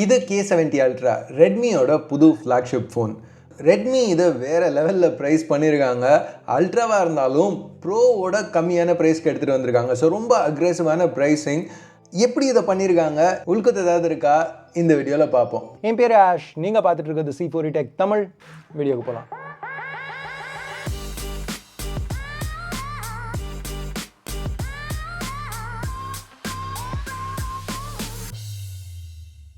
இது K70 Ultra, ரெட்மியோட புது flagship phone. Redmi இதை வேறு லெவலில் ப்ரைஸ் பண்ணியிருக்காங்க. அல்ட்ராவாக இருந்தாலும் ப்ரோவோட கம்மியான ப்ரைஸ்க்கு எடுத்துகிட்டு வந்திருக்காங்க. ஸோ ரொம்ப அக்ரெசிவான ப்ரைஸிங். எப்படி இதை பண்ணியிருக்காங்க, உள்கத்து ஏதாவது இருக்கா, இந்த வீடியோவில் பார்ப்போம். என் பேர் ஆஷ், நீங்கள் பார்த்துட்டு இருக்கிறது C4 Tech தமிழ். வீடியோக்கு போகலாம்.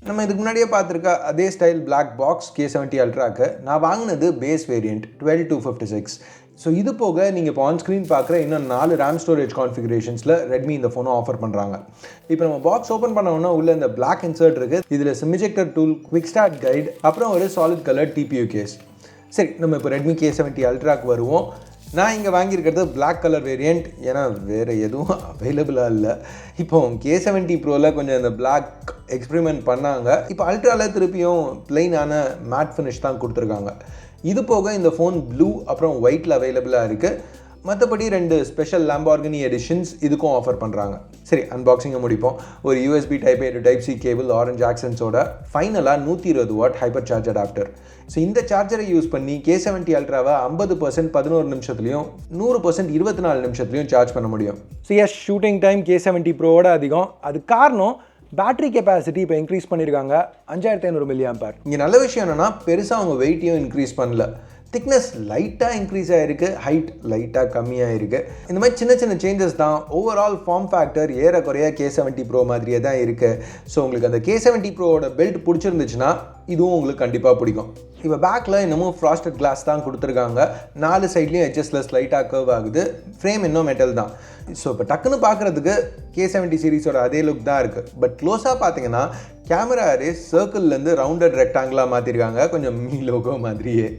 நம்ம இதுக்கு முன்னாடியே பார்த்துருக்க அதே ஸ்டைல் பிளாக் பாக்ஸ் K70 Ultraக்கு நான் வாங்கினது பேஸ் வேரியண்ட் 12256. ஸோ இது போக நீங்கள் இப்போ ஆன் ஸ்க்ரீன் பார்க்குற இன்னும் 4 ரேம் ஸ்டோரேஜ் கான்ஃபிகரேஷன்ஸில் ரெட்மி இந்த ஃபோனை ஆஃபர் பண்ணுறாங்க. இப்போ நம்ம பாக்ஸ் ஓப்பன் பண்ணோன்னா உள்ள இந்த பிளாக் இன்சர்ட் இருக்குது. இதில் சிமிஜெக்டர் டூல், குவிக் ஸ்டார்ட் கைட், அப்புறம் ஒரு சாலிட் கலர் TPU கேஸ். சரி, நம்ம இப்போ ரெட்மி K70 Ultraக்கு வருவோம். நான் இங்கே வாங்கியிருக்கிறது பிளாக் கலர் வேரியண்ட், ஏன்னா வேறு எதுவும் அவைலபிளாக இல்லை. இப்போ K70 ப்ரோவில் கொஞ்சம் இந்த பிளாக் எக்ஸ்பெரிமெண்ட் பண்ணாங்க. இப்போ அல்ட்ராவில் திருப்பியும் பிளெயினான மேட் ஃபினிஷ் தான் கொடுத்துருக்காங்க. இது போக இந்த ஃபோன் ப்ளூ அப்புறம் ஒயிட்டில் அவைலபிளாக இருக்குது. மற்றபடி 2 ஸ்பெஷல் லேம்பார்கினி எடிஷன்ஸ் இதுக்கும் ஆஃபர் பண்ணுறாங்க. சரி, அன்பாக்சிங்கை முடிப்போம். ஒரு USB Type A to Type C cable, orange ஆக்சன்ஸோட ஃபைனலாக 120 watt hyper charge adapter. So இந்த சார்ஜரை யூஸ் பண்ணி K70 Ultraவை 50% 11 நிமிஷத்துலையும் 100% 24 நிமிஷத்துலையும் சார்ஜ் பண்ண முடியும். So yes, shooting time K70 ப்ரோவோட அதிகம். அது காரணம் பேட்டரி கெப்பாசிட்டி இப்போ இன்க்ரீஸ் பண்ணியிருக்காங்க 5500 mAh. இங்கே நல்ல விஷயம் என்னென்னா பெருசாக அவங்க வெயிட்டையும் இன்க்ரீஸ் பண்ணல. திக்னஸ் லைட்டாக இன்க்ரீஸ் ஆகிருக்கு, ஹைட் லைட்டாக கம்மியாக இருக்குது. இந்த மாதிரி சின்ன சின்ன சேஞ்சஸ் தான். ஓவரால் ஃபார்ம் ஃபேக்டர் ஏறக்குறைய K70 Pro மாதிரியே தான் இருக்குது. ஸோ உங்களுக்கு அந்த K70 Proவோட பெல்ட் பிடிச்சிருந்துச்சுன்னா இதுவும் உங்களுக்கு கண்டிப்பாக பிடிக்கும். இப்போ பேக்கில் இன்னமும் ஃப்ராஸ்டட் கிளாஸ் தான் கொடுத்துருக்காங்க. 4 சைட்லேயும் HSல ஸ்லைட்டாக கர்வ் ஆகுது. ஃப்ரேம் இன்னும் மெட்டல் தான். ஸோ இப்போ டக்குன்னு பார்க்குறதுக்கு K70 சீரிஸோட அதே லுக் தான் இருக்குது. பட் க்ளோஸாக பார்த்தீங்கன்னா கேமரா அரேஸ் சர்க்கிள்லேருந்து ரவுண்டட் ரெக்டாங்கிளாக மாற்றிருக்காங்க, கொஞ்சம் மீ லோகோ மாதிரியே.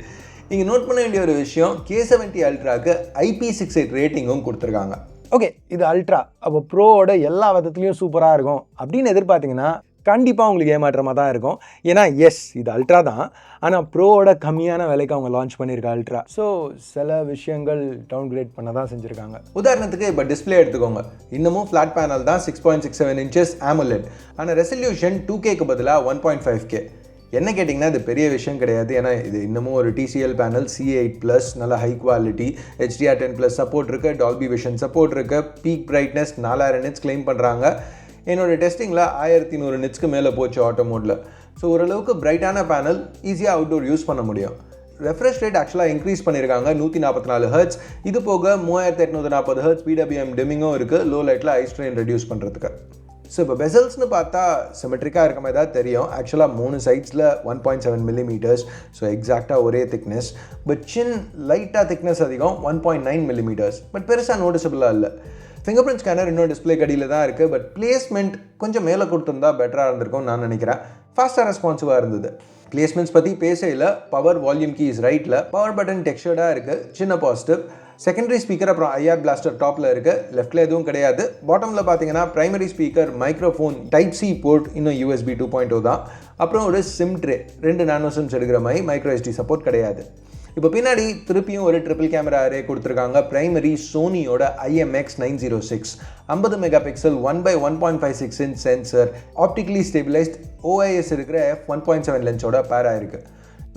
இங்கே நோட் பண்ண வேண்டிய ஒரு விஷயம், K70 Ultraக்கு IP68 ரேட்டிங்கும் கொடுத்துருக்காங்க. ஓகே, இது அல்ட்ரா, அப்போ ப்ரோவோட எல்லா விதத்துலையும் சூப்பராக இருக்கும் அப்படின்னு எதிர்பார்த்தீங்கன்னா கண்டிப்பாக உங்களுக்கு ஏமாற்றமாக தான் இருக்கும். ஏன்னா எஸ், இது அல்ட்ரா தான், ஆனால் ப்ரோவோட கம்மியான விலைக்கு அவங்க லான்ச் பண்ணியிருக்க அல்ட்ரா. ஸோ சில விஷயங்கள் டவுன் கிரேட் பண்ண தான் செஞ்சுருக்காங்க. உதாரணத்துக்கு இப்போ டிஸ்பிளே எடுத்துக்கோங்க. இன்னமும் ஃப்ளாட் பேனல் தான், 6.67 inches AMOLED. ஆனால் ரெசல்யூஷன் 2Kக்கு பதிலாக 1.5K. என்ன கேட்டிங்கன்னா இது பெரிய விஷயம் கிடையாது. ஏன்னா இது இன்னமும் ஒரு TCL பேனல், C8+, நல்ல ஹை குவாலிட்டி, HDR10+ சப்போர்ட் இருக்குது, டால்பி விஷன் சப்போர்ட் இருக்குது, பீக் பிரைட்னஸ் 4000 nits கிளைம் பண்ணுறாங்க. என்னோட டெஸ்டிங்கில் 1100 nitsக்கு மேலே போச்சு ஆட்டோ மோடில். ஸோ ஓரளவுக்கு பிரைட்டான பேனல், ஈஸியாக அவுட்டோர் யூஸ் பண்ண முடியும். ரெஃப்ரெஷ் ரேட் ஆக்சுவலாக இன்க்ரீஸ் பண்ணியிருக்காங்க 144 Hz. இது போக 3840 Hz PWM டிம்மிங்கும் இருக்குது, லோ லைட்டில் ஐ ஸ்ட்ரெயின் ரெடியூஸ் பண்ணுறதுக்கு. ஸோ இப்போ பெசல்ஸ்னு பார்த்தா சிமெட்ரிக்காக இருக்க மாதிரி தான் தெரியும். ஆக்சுவலாக 3 சைட்ஸில் 1.7 mm, ஸோ எக்ஸாக்டாக ஒரே திக்னஸ். பட் சின் லைட்டாக திக்னஸ் அதிகம், 1.9 mm. பட் பெருசாக நோட்டிசபிளாக இல்லை. ஃபிங்கர் பிரிண்ட் ஸ்கேனர் இன்னும் டிஸ்பிளே கடியில் தான் இருக்குது. பட் பிளேஸ்மெண்ட் கொஞ்சம் மேலே கொடுத்துருந்தா பெட்டராக இருந்திருக்கும் நான் நினைக்கிறேன். ஃபாஸ்ட்டாக ரெஸ்பான்சிவாக இருந்தது. பிளேஸ்மெண்ட்ஸ் பற்றி பேசையில் பவர் வால்யூம் கீஸ் ரைட்டில், பவர் பட்டன் டெக்ஸ்சர்டாக இருக்குது, சின்ன பாசிட்டிவ். செகண்டரி ஸ்பீக்கர் அப்புறம் IR பிளாஸ்டர் டாப்பில் இருக்குது, லெஃப்ட்டில் எதுவும் கிடையாது. பாட்டமில் பார்த்தீங்கன்னா primary speaker, microphone, Type C port, இன்னும் USB 2.0 தான். அப்புறம் ஒரு சிம் ட்ரே, 2 நானோ சிம்ஸ் எடுக்கிற மாதிரி, மைக்ரோ SD சப்போர்ட் கிடையாது. இப்போ பின்னாடி திருப்பியும் ஒரு ட்ரிபிள் கேமரா அரே கொடுத்துருக்காங்க. பிரைமரி சோனியோட IMX906, 50 megapixel 1/1.56 inch sensor, optically stabilised OIS இருக்கிற f1.7 லென்ஸோட பேரா இருக்குது.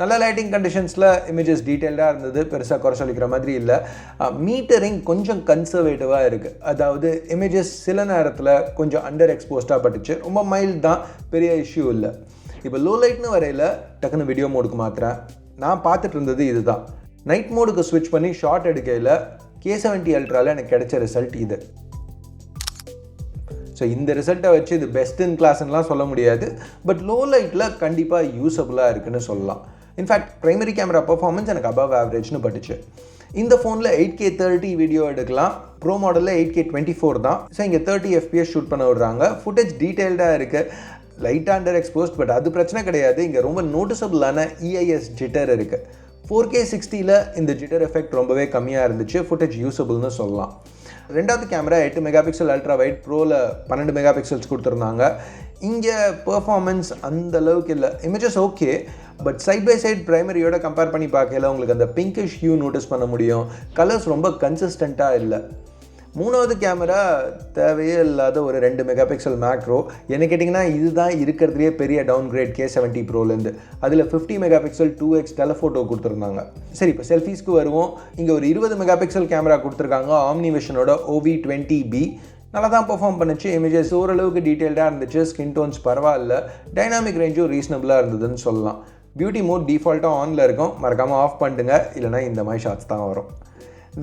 நல்ல லைட்டிங் கண்டிஷன்ஸில் இமேஜஸ் டீட்டெயில்டாக இருந்தது, பெருசாக குறை சொல்லிக்கிற மாதிரி இல்லை. மீட்டரிங் கொஞ்சம் கன்சர்வேட்டிவாக இருக்குது. அதாவது இமேஜஸ் சில நேரத்தில் கொஞ்சம் அண்டர் எக்ஸ்போஸ்டாக பட்டுச்சு, ரொம்ப மைல்டு தான், பெரிய இஷ்யூ இல்லை. இப்போ லோ லைட்னு வரையில் டக்குன்னு வீடியோ மோடுக்கு மாத்திரேன். நான் பார்த்துட்டு இருந்தது இதுதான். நைட் மோடுக்கு ஸ்விட்ச் பண்ணி ஷார்ட் எடுக்கையில் K70 Ultraவில் எனக்கு கிடைச்ச ரிசல்ட் இது. ஸோ இந்த ரிசல்ட்டை வச்சு இது பெஸ்ட் இன் கிளாஸ்லாம் சொல்ல முடியாது, பட் லோ லைட்டில் கண்டிப்பாக யூஸபுளாக இருக்குன்னு சொல்லலாம். இன்ஃபேக்ட் பிரைமரி கேமரா பர்ஃபார்மன்ஸ் எனக்கு அபவ் ஆவரேஜ்னு பட்டுச்சு. இந்த ஃபோனில் 8K 30 வீடியோ எடுக்கலாம். ப்ரோ மாடலில் 8K 24 தான். ஸோ இங்கே 30 FPS ஷூட் பண்ண விடுறாங்க. ஃபுட்டேஜ் டீட்டெயில்டாக இருக்குது, லைட்டாக அண்டர் எக்ஸ்போஸ்ட், பட் அது பிரச்சனை கிடையாது. இங்கே ரொம்ப நோட்டிசபிளான EIS ஜிட்டர் இருக்குது. 4K 60ல் இந்த ஜிட்டர் எஃபெக்ட் ரொம்பவே கம்மியாக இருந்துச்சு. ஃபுட்டேஜ் யூஸபிள்னு சொல்லலாம். ரெண்டாவது கேமரா 8 மெகாபிக்சல் அல்ட்ரா வைட், ப்ரோவில் 12 மெகாபிக்சல்ஸ் கொடுத்துருந்தாங்க. இங்கே பெர்ஃபார்மன்ஸ் அந்த அளவுக்கு இல்லை. Images okay, but side by side பிரைமரியோட கம்பேர் பண்ணி பார்க்கல உங்களுக்கு அந்த பிங்கிஷ் ஹியூ நோட்டீஸ் பண்ண முடியும். கலர்ஸ் ரொம்ப கன்சிஸ்டண்ட்டாக இல்லை. மூணாவது கேமரா தேவையே இல்லாத ஒரு 2 மெகா பிக்சல் மேக்ரோ. என்ன கேட்டிங்கன்னா இதுதான் இருக்கிறதுலே பெரிய டவுன் கிரேட் K70 ப்ரோலேருந்து. அதில் 50 மெகா பிக்சல் 2x டெலஃபோட்டோ கொடுத்துருந்தாங்க. சரி, இப்போ செல்ஃபீஸ்க்கு வருவோம். இங்கே ஒரு 20 மெகா பிக்சல் கேமரா கொடுத்துருக்காங்க. ஆம்னிவிஷனோட OV20B நல்லா தான் பெர்ஃபார்ம் பண்ணுச்சு. இமேஜஸ் ஓரளவுக்கு டீட்டெயில்டாக இருந்துச்சு. ஸ்கின் டோன்ஸ் பரவாயில்ல. டைனாமிக் ரேஞ்சும் ரீசனபிளாக இருந்ததுன்னு சொல்லலாம். பியூட்டி மோட் டிஃபால்ட்டாக ஆனில் இருக்கும். மறக்காமல் ஆஃப் பண்ணிட்டுங்க, இல்லைனா இந்த மாதிரி ஷாட்ஸ் தான் வரும்.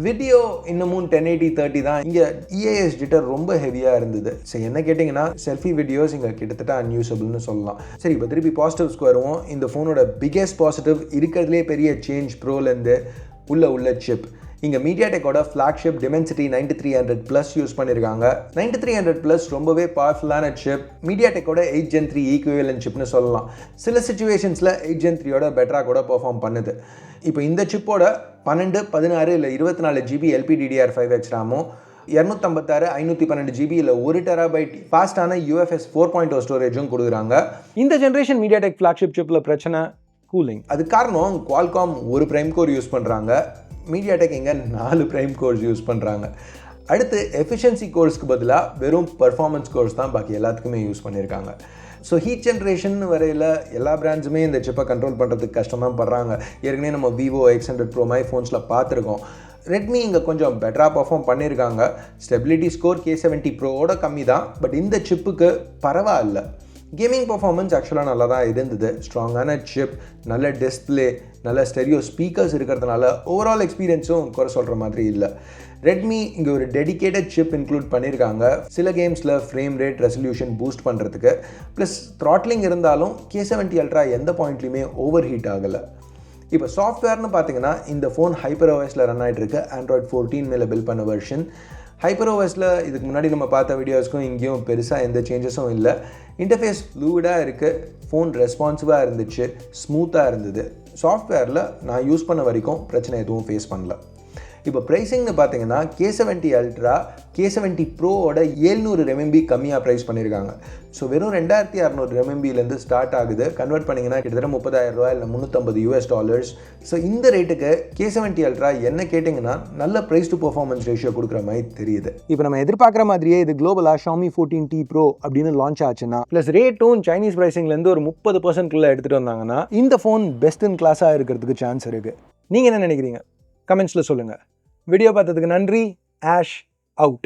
வீடியோ இன்னமும் 1080-30 தான். இங்கே EIS ஜிட்டர் ரொம்ப ஹெவியாக இருந்தது. சரி, என்ன கேட்டிங்கன்னா செல்ஃபி வீடியோஸ் இங்கே கிட்டத்தட்ட அன்யூசபிள்னு சொல்லலாம். சரி, இப்போ திருப்பி பாசிட்டிவ்ஸ்க்கு வருவோம். இந்த ஃபோனோட பிக்கெஸ்ட் பாசிட்டிவ் இருக்கிறதுலே பெரிய சேஞ்ச் ப்ரோலேருந்து உள்ள சிப். இங்கே மீடியாடெக்கோட flagship Dimensity 9300+ யூஸ் பண்ணியிருக்காங்க. 9300+ ரொம்பவே பவர்ஃபுல்லான சிப். மீடியாடெக்கோட 8 Gen 3 ஈக்குவலன்ட் சிப்னு சொல்லலாம். சில சிச்சுவேஷன்ஸில் 8 Gen 3யோட பெட்டராக கூட பெர்ஃபார்ம் பண்ணுது. இப்போ இந்த சிப்போட 12, 16 இல்லை 24 GB LPDDR5X ரேமும் 256, 512 GB இல்லை 1 TB ஃபாஸ்டான UFS 4.0 ஸ்டோரேஜும் கொடுக்குறாங்க. இந்த ஜென்ரேஷன் மீடியாடெக் ஃப்ளாக்ஷிப் சிப்பில் பிரச்சனை கூலிங். அது காரணம் குவால்காம் ஒரு பிரைம் கோர் யூஸ் பண்ணுறாங்க. மீடியாடெக் இங்கே 4 பிரைம் கோர்ஸ் யூஸ் பண்ணுறாங்க. அடுத்து எஃபிஷியன்சி கோர்ஸ்க்கு பதிலாக வெறும் பர்ஃபார்மன்ஸ் கோர்ஸ் தான் பாக்கி எல்லாத்துக்குமே யூஸ் பண்ணியிருக்காங்க. ஸோ ஹீட் ஜென்ரேஷன் வரையில் எல்லா பிராண்ட்ஸுமே இந்த சிப்பை கண்ட்ரோல் பண்ணுறதுக்கு கஷ்டம் தான் படுறாங்க. ஏற்கனவே நம்ம Vivo X100 Pro மாதிரி ஃபோன்ஸில் பார்த்துருக்கோம். ரெட்மி இங்கே கொஞ்சம் பெட்டராக பர்ஃபார்ம் பண்ணியிருக்காங்க. ஸ்டெபிலிட்டி ஸ்கோர் K70 Proவோட கம்மி தான். பட் இந்த சிப்புக்கு பரவாயில்ல. கேமிங் பர்ஃபார்மன்ஸ் ஆக்சுவலாக நல்லா தான் இருந்தது. ஸ்ட்ராங்கான சிப், நல்ல டிஸ்பிளே, நல்ல ஸ்டெரியோ ஸ்பீக்கர்ஸ் இருக்கிறதுனால ஓவரால் எக்ஸ்பீரியன்ஸும் குறை சொல்கிற மாதிரி இல்லை. ரெட்மி இங்கே ஒரு டெடிக்கேட்டட் சிப் இன்க்ளூட் பண்ணியிருக்காங்க. சில கேம்ஸில் ஃப்ரேம் ரேட் ரெசல்யூஷன் பூஸ்ட் பண்ணுறதுக்கு. ப்ளஸ் த்ராட்லிங் இருந்தாலும் K70 Ultra எந்த பாயிண்ட்லையுமே ஓவர் ஹீட் ஆகலை. இப்போ சாஃப்ட்வேர்னு பார்த்தீங்கன்னா இந்த ஃபோன் HyperOSல ரன் ஆகிட்டு இருக்கு. Android 14 மேலே பில்ட் பண்ண வெர்ஷன். HyperOSல இதுக்கு முன்னாடி நம்ம பார்த்த வீடியோஸ்க்கும் இங்கேயும் பெருசாக எந்த சேஞ்சஸும் இல்லை. இன்டர்ஃபேஸ் ஃப்ளூயிடாக இருக்குது. ஃபோன் ரெஸ்பான்சிவாக இருந்துச்சு, ஸ்மூத்தாக இருந்தது. சாஃப்ட்வேரில் நான் யூஸ் பண்ண வரைக்கும் பிரச்சனை எதுவும் ஃபேஸ் பண்ணல. இப்போ ப்ரைஸிங்னு பார்த்தீங்கன்னா K70 Ultra K70 Proவோட 700 RMB கம்மியாக ப்ரைஸ் பண்ணியிருக்காங்க. ஸோ வெறும் 2600 RMBலேருந்து ஸ்டார்ட் ஆகுது. கன்வெர்ட் பண்ணிங்கன்னா கிட்டத்தட்ட $30,000 இல்லை $350. ஸோ இந்த ரேட்டுக்கு K70 Ultra என்ன கேட்டிங்கன்னா நல்ல ப்ரைஸ் டு பர்ஃபார்மன்ஸ் ரேஷியோ கொடுக்குற மாதிரி தெரியுது. இப்போ நம்ம எதிர்பார்க்குற மாதிரியே இது குளோபலாக Xiaomi 14T Pro அப்படின்னு லான்ச் ஆச்சுன்னா, ப்ளஸ் ரேட்டும் சைனீஸ் ப்ரைஸிங்லேருந்து ஒரு 30% எடுத்துகிட்டு வந்தாங்கன்னா இந்த ஃபோன் பெஸ்ட் இன் கிளாஸாக இருக்கிறதுக்கு சான்ஸ் இருக்குது. நீங்கள் என்ன நினைக்கிறீங்க? கமெண்ட்ஸில் சொல்லுங்கள். வீடியோ பார்த்ததுக்கு நன்றி. Ash out.